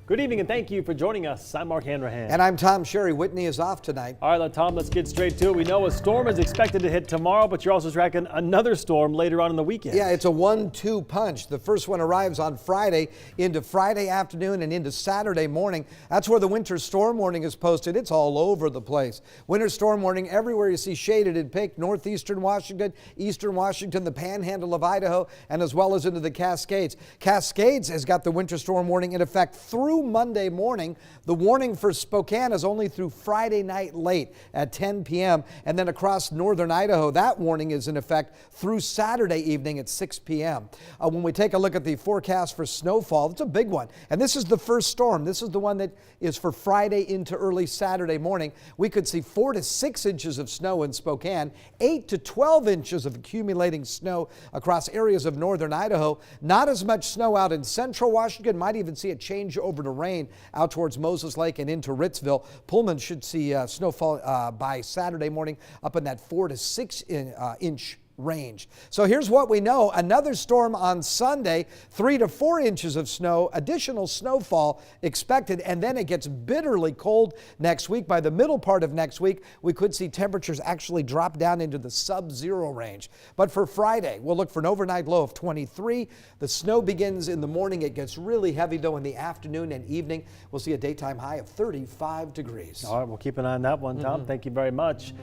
Good evening and thank you for joining us. I'm Mark Hanrahan. And I'm Tom Sherry. Whitney is off tonight. All right, Tom, let's get straight to it. We know a storm is expected to hit tomorrow, but you're also tracking another storm later on in the weekend. Yeah, it's a 1-2 punch. The first one arrives on Friday into Friday afternoon and into Saturday morning. That's where the winter storm warning is posted. It's all over the place. Winter storm warning everywhere you see shaded in pink: northeastern Washington, eastern Washington, the panhandle of Idaho, and as well as into the Cascades. Cascades has got the winter storm warning in effect through Monday morning. The warning for Spokane is only through Friday night late at 10 p.m. And then across northern Idaho, that warning is in effect through Saturday evening at 6 p.m. When we take a look at the forecast for snowfall, it's a big one. And this is the first storm. This is the one that is for Friday into early Saturday morning. We could see 4 to 6 inches of snow in Spokane, 8 to 12 inches of accumulating snow across areas of northern Idaho. Not as much snow out in central Washington. Might even see a change over to rain out towards Moses Lake and into Ritzville. Pullman should see snowfall by Saturday morning up in that 4 to 6 inch range. So here's what we know. Another storm on Sunday, 3 to 4 inches of snow, additional snowfall expected, and then it gets bitterly cold next week. By the middle part of next week, we could see temperatures actually drop down into the sub-zero range. But for Friday, we'll look for an overnight low of 23. The snow begins in the morning. It gets really heavy, though, in the afternoon and evening. We'll see a daytime high of 35 degrees. All right, we'll keep an eye on that one, Tom. Thank you very much.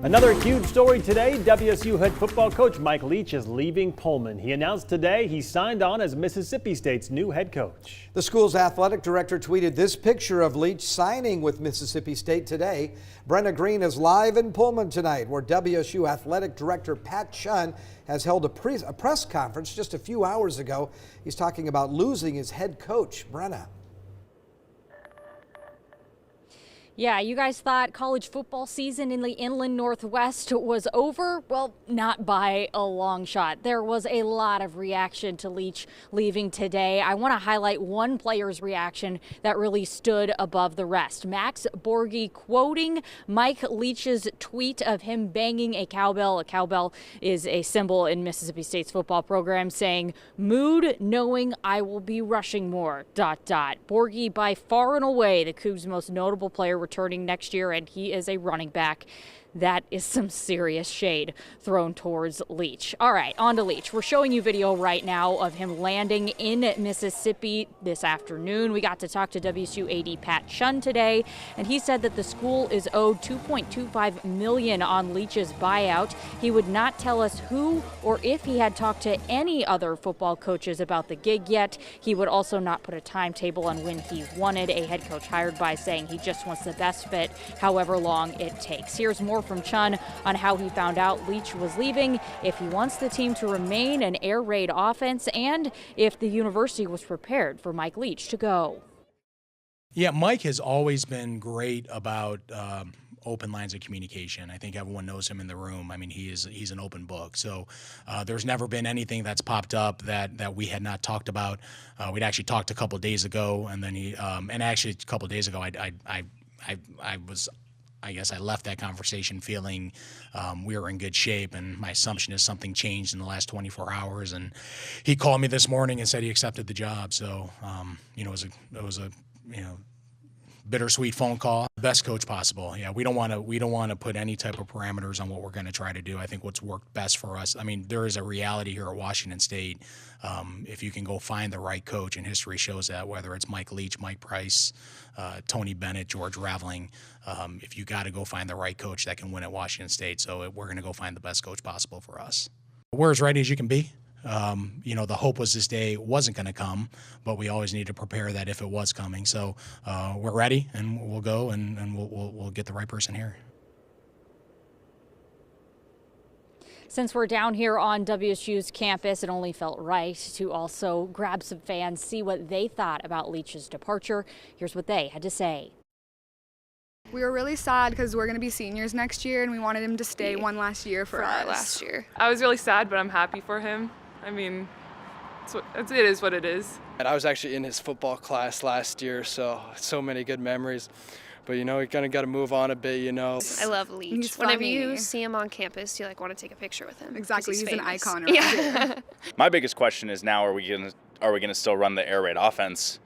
Another huge story today. WSU head football coach Mike Leach is leaving Pullman. He announced today he signed on as Mississippi State's new head coach. The school's athletic director tweeted this picture of Leach signing with Mississippi State today. Brenna Green is live in Pullman tonight, where WSU athletic director Pat Chun has held a press conference just a few hours ago. He's talking about losing his head coach. Brenna. Yeah, you guys thought college football season in the Inland Northwest was over? Well, not by a long shot. There was a lot of reaction to Leach leaving today. I want to highlight one player's reaction that really stood above the rest. Max Borghi quoting Mike Leach's tweet of him banging a cowbell. A cowbell is a symbol in Mississippi State's football program, saying, "Mood knowing I will be rushing more, ... Borghi, by far and away the Cougs' most notable player, returning next year, and he is a running back. That is some serious shade thrown towards Leach. All right, on to Leach. We're showing you video right now of him landing in Mississippi this afternoon. We got to talk to WSU AD Pat Chun today, and he said that the school is owed $2.25 million on Leach's buyout. He would not tell us who or if he had talked to any other football coaches about the gig yet. He would also not put a timetable on when he wanted a head coach hired by, saying he just wants the best fit, however long it takes. Here's more from Chun on how he found out Leach was leaving, if he wants the team to remain an air raid offense, and if the university was prepared for Mike Leach to go. Yeah, Mike has always been great about open lines of communication. I think everyone knows him in the room. I mean, he's an open book. So there's never been anything that's popped up that we had not talked about. We'd actually talked a couple days ago, and then actually a couple days ago, I guess I left that conversation feeling we were in good shape, and my assumption is something changed in the last 24 hours. And he called me this morning and said he accepted the job. So, it was a bittersweet phone call. Best coach possible. Yeah, we don't want to put any type of parameters on what we're going to try to do. I think what's worked best for us. I mean, there is a reality here at Washington State. If you can go find the right coach, and history shows that, whether it's Mike Leach, Mike Price, Tony Bennett, George Raveling, if you got to go find the right coach that can win at Washington State. So we're going to go find the best coach possible for us. We're as ready as you can be. The hope was this day wasn't going to come, but we always need to prepare that if it was coming. So we're ready, and we'll go, and we'll get the right person here. Since we're down here on WSU's campus, it only felt right to also grab some fans, see what they thought about Leach's departure. Here's what they had to say. We were really sad because we're going to be seniors next year, and we wanted him to stay one last year for our last year. I was really sad, but I'm happy for him. I mean, it is what it is. And I was actually in his football class last year, so many good memories. But, we kind of got to move on a bit, I love Leach. Whenever you see him on campus, you want to take a picture with him. Exactly, he's an icon around here. My biggest question is now, are we going to still run the air raid offense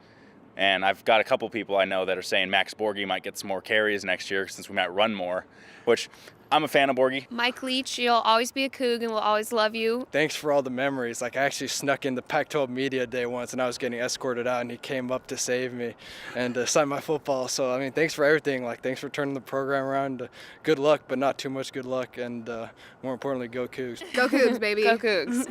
And I've got a couple people I know that are saying Max Borghi might get some more carries next year since we might run more, which I'm a fan of Borghi. Mike Leach, you'll always be a Coug and we'll always love you. Thanks for all the memories. Like, I actually snuck in the Pac-12 media day once, and I was getting escorted out, and he came up to save me and sign my football. So, I mean, thanks for everything. Like, thanks for turning the program around. Good luck, but not too much good luck. And more importantly, go Cougs. Go Cougs, baby. Go Cougs.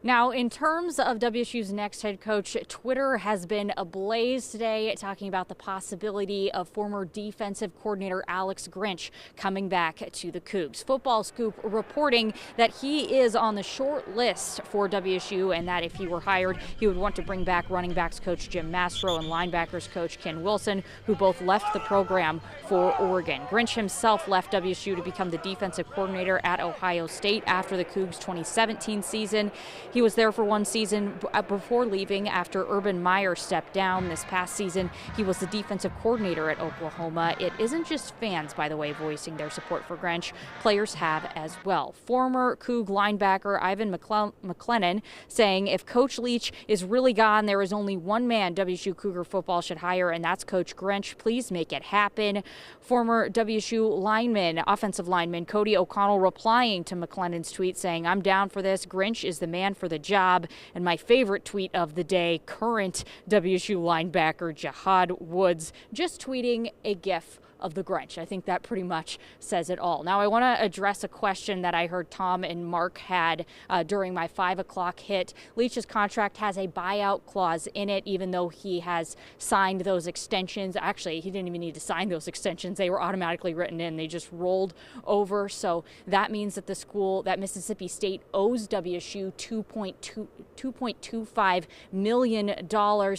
Now, in terms of WSU's next head coach, Twitter has been ablaze today talking about the possibility of former defensive coordinator Alex Grinch coming back to the Cougs. Football Scoop reporting that he is on the short list for WSU and that if he were hired, he would want to bring back running backs coach Jim Mastro and linebackers coach Ken Wilson, who both left the program for Oregon. Grinch himself left WSU to become the defensive coordinator at Ohio State after the Cougs' 2017 season. He was there for one season before leaving after Urban Meyer stepped down. This past season, he was the defensive coordinator at Oklahoma. It isn't just fans, by the way, voicing their support for Grinch. Players have as well. Former Coug linebacker Ivan McLennan saying if Coach Leach is really gone, there is only one man WSU Cougar football should hire, and that's Coach Grinch. Please make it happen. Former WSU offensive lineman Cody O'Connell replying to McLennan's tweet saying, I'm down for this. Grinch is the man for the job. And my favorite tweet of the day, current WSU linebacker Jahad Woods just tweeting a GIF of the Grinch. I think that pretty much says it all. Now I want to address a question that I heard Tom and Mark had during my 5 o'clock hit. Leach's contract has a buyout clause in it, even though he has signed those extensions. Actually, he didn't even need to sign those extensions. They were automatically written in. They just rolled over. So that means that the school, that Mississippi State owes WSU $2.25 million.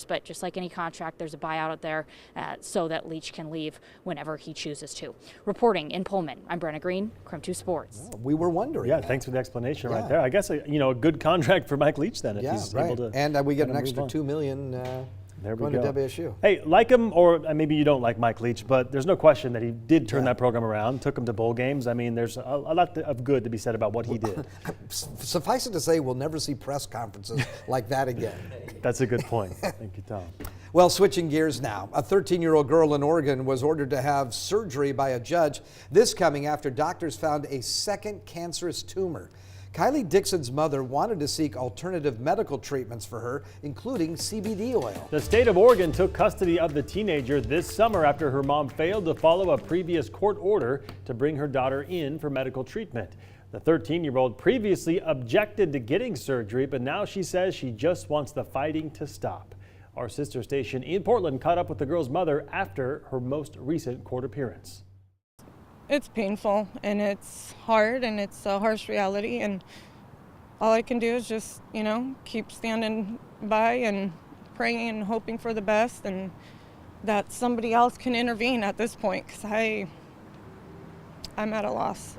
But just like any contract, there's a buyout out there so that Leach can leave whenever he chooses to. Reporting in Pullman, I'm Brenna Green, KREM 2 Sports. We were wondering. Yeah, thanks for the explanation right there. I guess a good contract for Mike Leach then if he's able to. And we get an extra $2 million there we going go. to WSU. Hey, like him or maybe you don't like Mike Leach, but there's no question that he did turn that program around, took him to bowl games. I mean, there's a lot of good to be said about what he did. Suffice it to say, we'll never see press conferences like that again. That's a good point. Thank you, Tom. Well, switching gears now. A 13-year-old girl in Oregon was ordered to have surgery by a judge. This coming after doctors found a second cancerous tumor. Kylie Dixon's mother wanted to seek alternative medical treatments for her, including CBD oil. The state of Oregon took custody of the teenager this summer after her mom failed to follow a previous court order to bring her daughter in for medical treatment. The 13-year-old previously objected to getting surgery, but now she says she just wants the fighting to stop. Our sister station in Portland caught up with the girl's mother after her most recent court appearance. It's painful and it's hard and it's a harsh reality, and all I can do is just, keep standing by and praying and hoping for the best and that somebody else can intervene at this point, because I'm at a loss.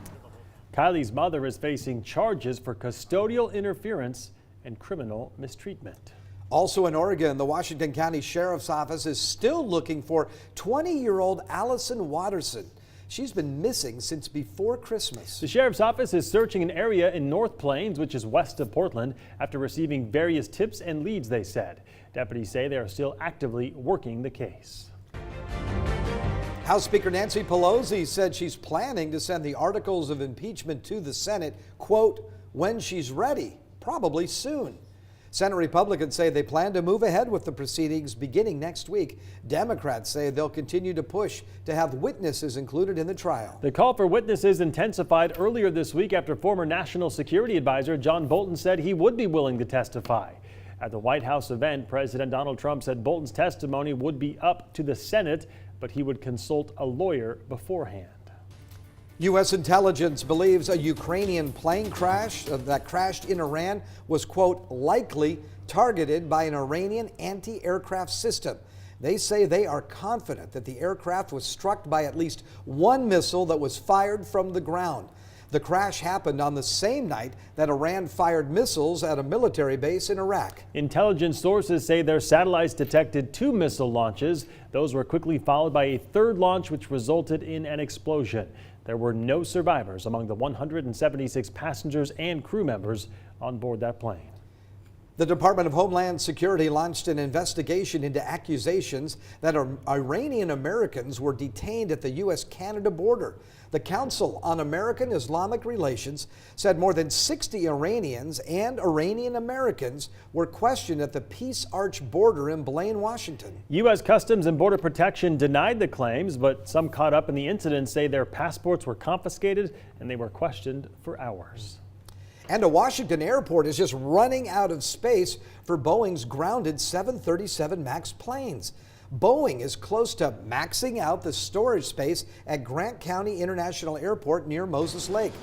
Kylie's mother is facing charges for custodial interference and criminal mistreatment. Also in Oregon, the Washington County Sheriff's Office is still looking for 20-year-old Allison Watterson. She's been missing since before Christmas. The Sheriff's Office is searching an area in North Plains, which is west of Portland, after receiving various tips and leads, they said. Deputies say they are still actively working the case. House Speaker Nancy Pelosi said she's planning to send the articles of impeachment to the Senate, quote, when she's ready, probably soon. Senate Republicans say they plan to move ahead with the proceedings beginning next week. Democrats say they'll continue to push to have witnesses included in the trial. The call for witnesses intensified earlier this week after former National Security Advisor John Bolton said he would be willing to testify. At the White House event, President Donald Trump said Bolton's testimony would be up to the Senate, but he would consult a lawyer beforehand. U.S. intelligence believes a Ukrainian plane crash that crashed in Iran was, quote, likely targeted by an Iranian anti-aircraft system. They say they are confident that the aircraft was struck by at least one missile that was fired from the ground. The crash happened on the same night that Iran fired missiles at a military base in Iraq. Intelligence sources say their satellites detected 2 missile launches. Those were quickly followed by a third launch, which resulted in an explosion. There were no survivors among the 176 passengers and crew members on board that plane. The Department of Homeland Security launched an investigation into accusations that Iranian Americans were detained at the U.S.-Canada border. The Council on American Islamic Relations said more than 60 Iranians and Iranian Americans were questioned at the Peace Arch border in Blaine, Washington. U.S. Customs and Border Protection denied the claims, but some caught up in the incident say their passports were confiscated and they were questioned for hours. And a Washington airport is just running out of space for Boeing's grounded 737 MAX planes. Boeing is close to maxing out the storage space at Grant County International Airport near Moses Lake.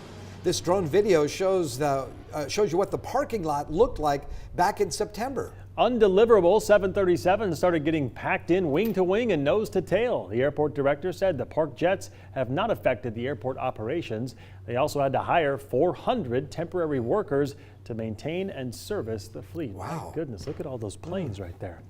This drone video shows you what the parking lot looked like back in September. Undeliverable 737s started getting packed in wing to wing and nose to tail. The airport director said the parked jets have not affected the airport operations. They also had to hire 400 temporary workers to maintain and service the fleet. Wow. My goodness, look at all those planes right there.